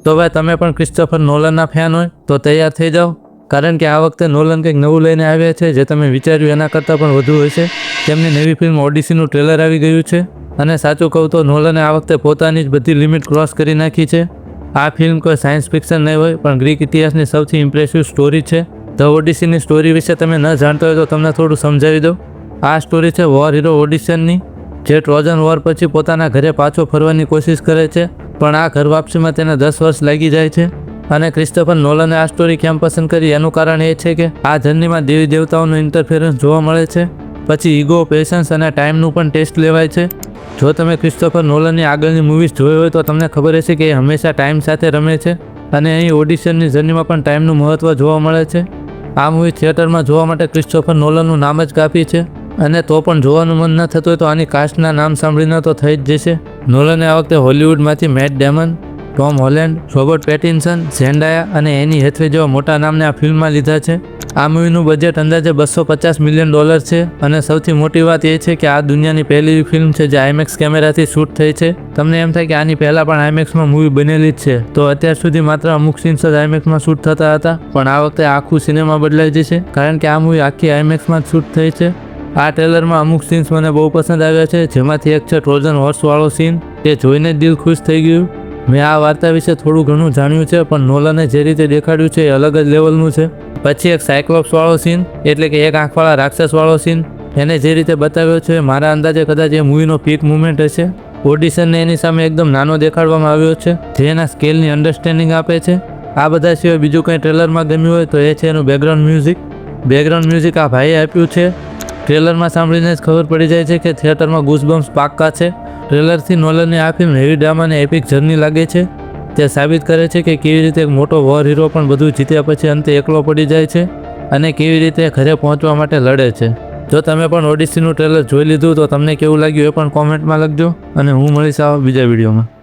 તો ભાઈ તમે પણ ક્રિસ્ટોફર નોલનના ફેન હોય તો તૈયાર થઈ જાઓ, કારણ કે આ વખતે નોલન કંઈક નવું લઈને આવ્યા છે જે તમે વિચાર્યું એના કરતાં પણ વધુ હશે. તેમની નવી ફિલ્મ ઓડિસીનું ટ્રેલર આવી ગયું છે અને સાચું કહું તો નોલને આ વખતે પોતાની જ બધી લિમિટ ક્રોસ કરી નાખી છે. આ ફિલ્મ કોઈ સાયન્સ ફિક્શન નહીં હોય પણ ગ્રીક ઇતિહાસની સૌથી ઇમ્પ્રેસિવ સ્ટોરી છે. ધ ઓડિસીની સ્ટોરી વિશે તમે ન જાણતા હોય તો તમને થોડું સમજાવી દઉં. આ સ્ટોરી છે વોર હીરો ઓડિસનની, જે ટ્રોજન વોર પછી પોતાના ઘરે પાછો ફરવાની કોશિશ કરે છે, પણ આ ઘર વાપસીમાં તેને 10 વર્ષ લાગી જાય છે. અને ક્રિસ્ટોફર નોલને આ સ્ટોરી કેમ પસંદ કરી એનું કારણ એ છે કે આ જર્નીમાં દેવી દેવતાઓનું ઇન્ટરફેરન્સ જોવા મળે છે. પછી ઈગો, પેશન્સ અને ટાઈમનું પણ ટેસ્ટ લેવાય છે. જો તમે ક્રિસ્ટોફર નોલનની આગળની મૂવીઝ જોઈ હોય તો તમને ખબર હશે કે એ હંમેશા ટાઈમ સાથે રમે છે અને અહીં ઓડિશનની જર્નીમાં પણ ટાઈમનું મહત્ત્વ જોવા મળે છે. આ મૂવી થિયેટરમાં જોવા માટે ક્રિસ્ટોફર નોલનનું નામ જ કાફી છે, અને તો પણ જોવાનું મન ન થતું હોય તો આની કાસ્ટના નામ સાંભળીને તો થઈ જ જશે. નોલને આ વખતે હોલિવૂડમાંથી mat Damon, Tom Holland, Robert પેટિન્સન, ઝેન્ડાયા અને એની હેથવે જેવા મોટા નામને આ ફિલ્મમાં લીધા છે. આ મૂવીનું બજેટ અંદાજે $250 મિલિયન છે અને સૌથી મોટી વાત એ છે કે આ દુનિયાની પહેલી ફિલ્મ છે જે આઈમેક્સ કેમેરાથી શૂટ થઈ છે. તમને એમ થાય કે આની પહેલાં પણ આઈમેક્સમાં મૂવી બનેલી જ છે, તો અત્યાર સુધી માત્ર અમુક સીન્સ જ આઈમેક્સમાં શૂટ થતા હતા, પણ આ વખતે આખું સિનેમા બદલાઈ જશે કારણ કે આ મૂવી આખી આઈમેક્સમાં જ શૂટ થઈ છે. આ ટ્રેલરમાં અમુક સીન્સ મને બહુ પસંદ આવ્યા છે, જેમાંથી એક છે ટ્રોજન હોર્સવાળો સીન. તે જોઈને જ દિલ ખુશ થઈ ગયું. મેં આ વાર્તા વિશે થોડું ઘણું જાણ્યું છે, પણ નોલને જે રીતે દેખાડ્યું છે એ અલગ જ લેવલનું છે. પછી એક સાયક્લોપ્સવાળો સીન, એટલે કે એક આંખવાળા રાક્ષસવાળો સીન, એને જે રીતે બતાવ્યો છે મારા અંદાજે કદાચ એ મૂવીનો પીક મુમેન્ટ હશે. ઓડિશનને એની સામે એકદમ નાનો દેખાડવામાં આવ્યો છે, જે એના સ્કેલની અન્ડરસ્ટેન્ડિંગ આપે છે. આ બધા સિવાય બીજું કંઈ ટ્રેલરમાં ગમ્યું હોય તો એ છે એનું બેકગ્રાઉન્ડ મ્યુઝિક. બેકગ્રાઉન્ડ મ્યુઝિક આ ભાઈએ આપ્યું છે. ટ્રેલરમાં સાંભળીને જ ખબર પડી જાય છે કે થિયેટરમાં ગૂઝબમ્સ પાક્કા છે. ટ્રેલરથી નોલનની આ ફિલ્મ હેવી ડ્રામા અને એપિક જર્ની લાગે છે. તે સાબિત કરે છે કે કેવી રીતે એક મોટો વોર હીરો પણ બધું જીત્યા પછી અંતે એકલો પડી જાય છે અને કેવી રીતે ઘરે પહોંચવા માટે લડે છે. જો તમે પણ ઓડિસીનું ટ્રેલર જોઈ લીધું તો તમને કેવું લાગ્યું એ પણ કોમેન્ટમાં લખજો, અને હું મળીશ આવા બીજા વિડીયોમાં.